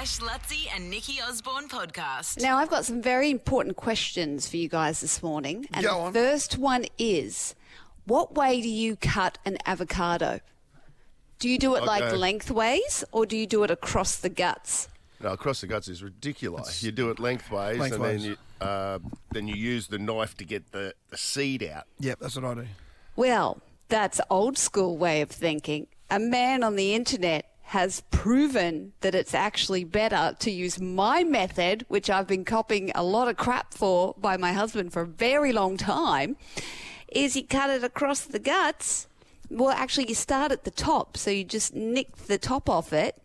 Letzi and Nikki Osborne podcast. Now, I've got some very important questions for you guys this morning. And Go on. the first one is, what way do you cut an avocado? Do you do it like lengthways or do you do it across the guts? No, across the guts is ridiculous. You do it lengthways. And then you use the knife to get the seed out. Yep, that's what I do. Well, that's old school way of thinking. A man on the internet has proven that it's actually better to use my method, which I've been copying a lot of crap for by my husband for a very long time, is you cut it across the guts. Well, actually, you start at the top, so you just nick the top off it.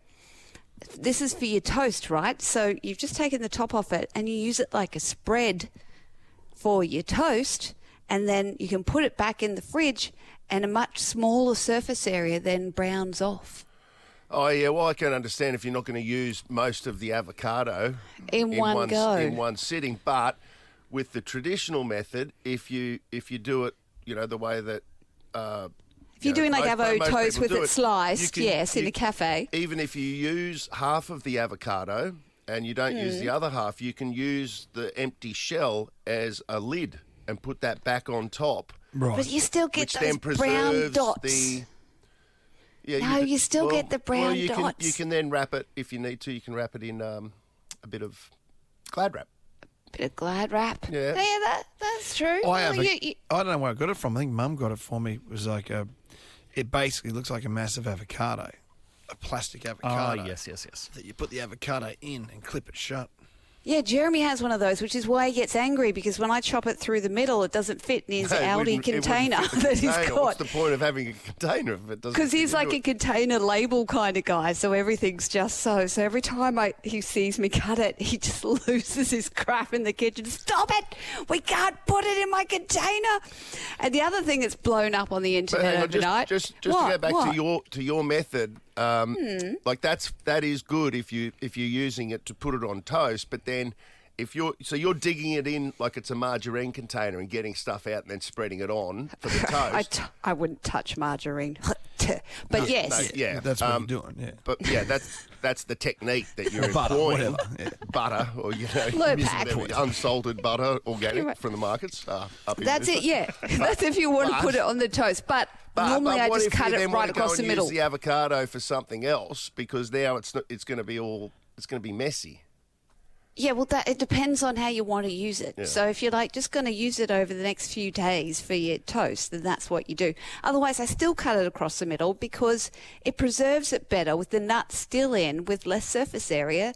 This is for your toast, right? So you've just taken the top off it and you use it like a spread for your toast, and then you can put it back in the fridge and a much smaller surface area then browns off. Oh, yeah, well, I can understand if you're not going to use most of the avocado In one go. In one sitting, but with the traditional method, if you do it, the way that... If you're doing like most avo toast with do it sliced, in a cafe. Even if you use half of the avocado and you don't use the other half, you can use the empty shell as a lid and put that back on top. Right. But you still get Which those then brown preserves dots. Yeah, You still get the brown you dots. You can then wrap it, if you need to, you can wrap it in a bit of Glad wrap. Bit of Glad wrap. Yeah. That's true. I Well, don't know where I got it from. I think Mum got it for me. It was like it basically looks like a massive avocado, a plastic avocado. Oh, yes. That you put the avocado in and clip it shut. Yeah, Jeremy has one of those, which is why he gets angry, because when I chop it through the middle, it doesn't fit in his No, it Aldi wouldn't container fit the that he's container. got. What's the point of having a container if it doesn't? Because he's fit like into a it? container label kind of guy, so everything's just so. So every time he sees me cut it, he just loses his crap in the kitchen. Stop it! We can't put it in my container. And the other thing that's blown up on the But internet hang on, overnight. just to go back to your method, like that is good if you're using it to put it on toast, but then. If you're digging it in like it's a margarine container and getting stuff out and then spreading it on for the toast. I wouldn't touch margarine, but yes, That's what you're doing. Yeah. But yeah, that's the technique that you're Butter, employing. whatever, yeah. Butter, or Low pack. unsalted butter, organic from the markets. Up in that's this it. Yeah, that's if you want to put it on the toast. But normally I what just if cut you it then right want to across go the and middle. Use the avocado for something else, because now it's going to be messy. Yeah, well, it depends on how you want to use it. Yeah. So if you're just going to use it over the next few days for your toast, then that's what you do. Otherwise, I still cut it across the middle because it preserves it better with the nuts still in, with less surface area,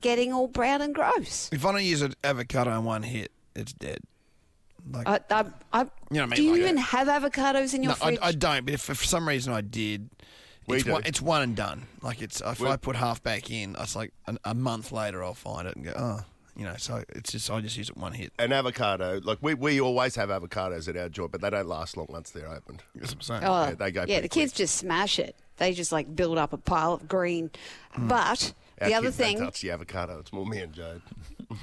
getting all brown and gross. If I don't use an avocado in one hit, it's dead. Like, You know what I mean? Do you even have avocados in your fridge? I don't. But if for some reason I did, it's one and done. Like if I put half back in, it's like a month later I'll find it and go, So it's just I just use it one hit. An avocado, like we always have avocados at our joint, but they don't last long once they're opened. That's what I'm saying. Oh, Yeah, they go the pretty kids quick. just smash it. They just build up a pile of green. But Our the other kids don't thing, touch the avocado. It's more me and Jade.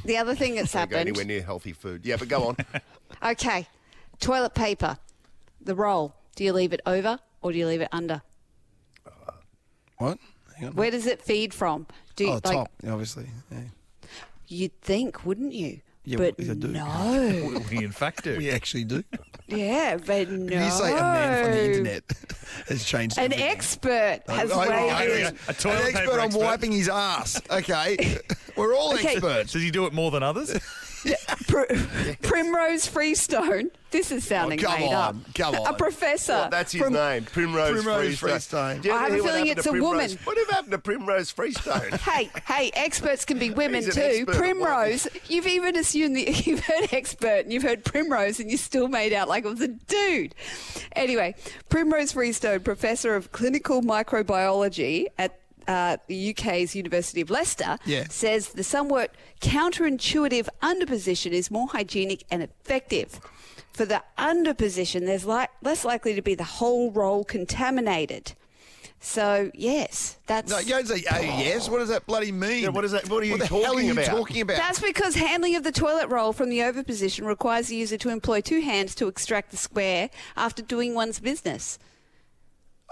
the other thing that's Don't go happened. anywhere near healthy food. Yeah, but go on. Okay, toilet paper, the roll. Do you leave it over or do you leave it under? What? Hang on. Where does it feed from? Do you, Top, obviously. Yeah. You'd think, wouldn't you? Yeah, but we do. no. We in fact do. We actually do. Yeah, but no. If you say a man from the internet has changed An everything. expert has I- weighed in. A toilet An expert paper on expert. wiping his ass. Okay. We're all Okay. experts. Does he do it more than others? Primrose Freestone. This is sounding come made up. on, come A on. professor. Well, that's his from- name, Primrose Freestone. Do you I ever have a hear what feeling happened it's to a Primrose? woman. What happened to Primrose Freestone? Hey, experts can be women He's an too. expert at Primrose, you've even assumed that you've heard expert and you've heard Primrose and you still made out like it was a dude. Anyway, Primrose Freestone, Professor of Clinical Microbiology at the UK's University of Leicester, says the somewhat counterintuitive under position is more hygienic and effective. For the under position, there's less likely to be the whole roll contaminated. So, yes, that's... No, you don't say, yes. What does that bloody mean? Yeah, what is that? What are you the hell are talking you about? talking about? That's because handling of the toilet roll from the over position requires the user to employ two hands to extract the square after doing one's business.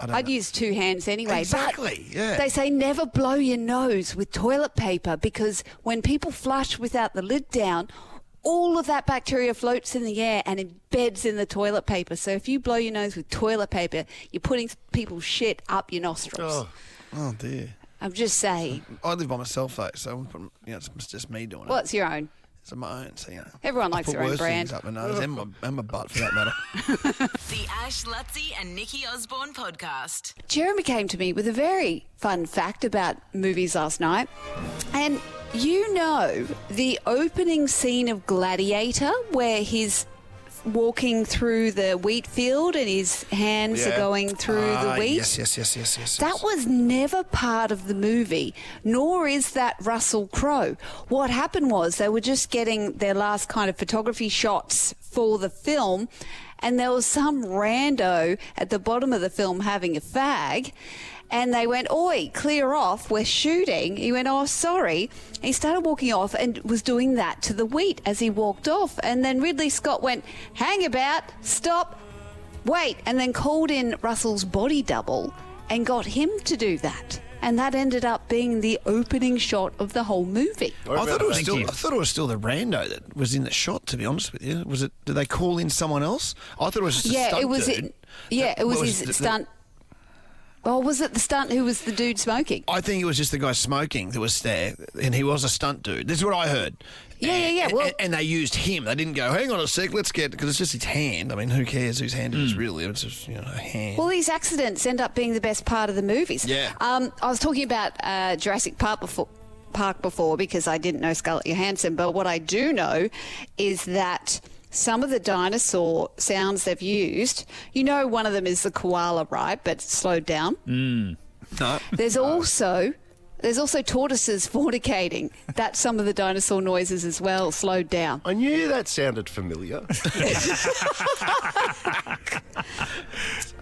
I'd use 2 hands anyway. Exactly, but yeah. They say never blow your nose with toilet paper because when people flush without the lid down, all of that bacteria floats in the air and embeds in the toilet paper. So if you blow your nose with toilet paper, you're putting people's shit up your nostrils. Oh dear. I'm just saying. I live by myself though, so it's just me doing it. What's your own? It's my own, so Everyone likes their own brand. Up my nose and my butt for that matter. The Ash, Letzi and Nikki Osborne podcast. Jeremy came to me with a very fun fact about movies last night. And you know the opening scene of Gladiator where he's walking through the wheat field and his hands are going through the wheat? Yes. That was never part of the movie, nor is that Russell Crowe. What happened was they were just getting their last kind of photography shots for the film, and there was some rando at the bottom of the film having a fag. And they went, oi, clear off, we're shooting. He went, oh, sorry. He started walking off and was doing that to the wheat as he walked off. And then Ridley Scott went, hang about, stop, wait, and then called in Russell's body double and got him to do that. And that ended up being the opening shot of the whole movie. I thought it was still the rando that was in the shot, to be honest with you. Was it? Did they call in someone else? I thought it was just a stunt dude. It was his stunt. Oh, was it the stunt who was the dude smoking? I think it was just the guy smoking that was there, and he was a stunt dude. This is what I heard. Yeah. Well, and they used him. They didn't go, hang on a sec, let's get... Because it's just his hand. I mean, who cares whose hand it is really? It's just, a hand. Well, these accidents end up being the best part of the movies. Yeah. I was talking about Jurassic Park before because I didn't know Scarlett Johansson, but what I do know is that... some of the dinosaur sounds they've used, one of them is the koala, right? But slowed down. No. There's also tortoises fornicating. That's some of the dinosaur noises as well, slowed down. I knew that sounded familiar.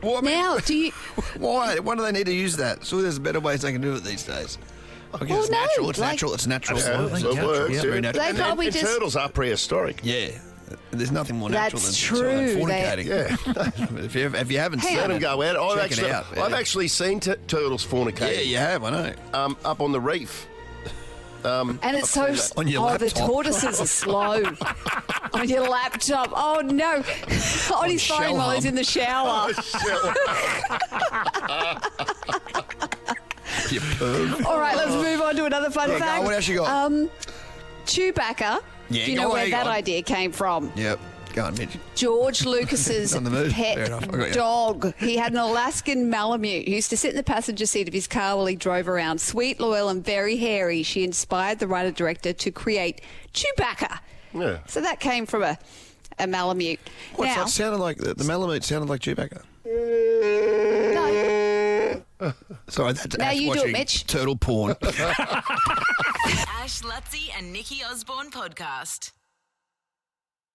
Well, I mean, now, do you... Why? Why do they need to use that? Surely there's better ways they can do it these days. I guess it's natural. It's natural. It's natural. Absolutely. It works. Yeah, very natural. They probably and just... turtles are prehistoric. Yeah. There's nothing more natural That's than true. fornicating. Yeah. if you haven't seen Let them go out. check it out. I've actually seen turtles fornicate. Yeah, you have, I know. Up on the reef. And it's so... On your laptop. The tortoises are slow. On your laptop. Oh, no. On his phone while he's in the shower. You perv. All right, let's move on to another fun fact. What else you got? Chewbacca. Yeah, do you know where that idea came from? Yep. Go on, Mitch. George Lucas's On the move. Fair pet enough. I got you. dog. He had an Alaskan Malamute. He used to sit in the passenger seat of his car while he drove around. Sweet, loyal, and very hairy. She inspired the writer-director to create Chewbacca. Yeah. So that came from a Malamute. What? Now, So it sounded like the Malamute sounded like Chewbacca. no, Sorry, that's Now Ash you do it, watching Mitch. turtle porn. Ash, Letzi and Nikki Osborne podcast.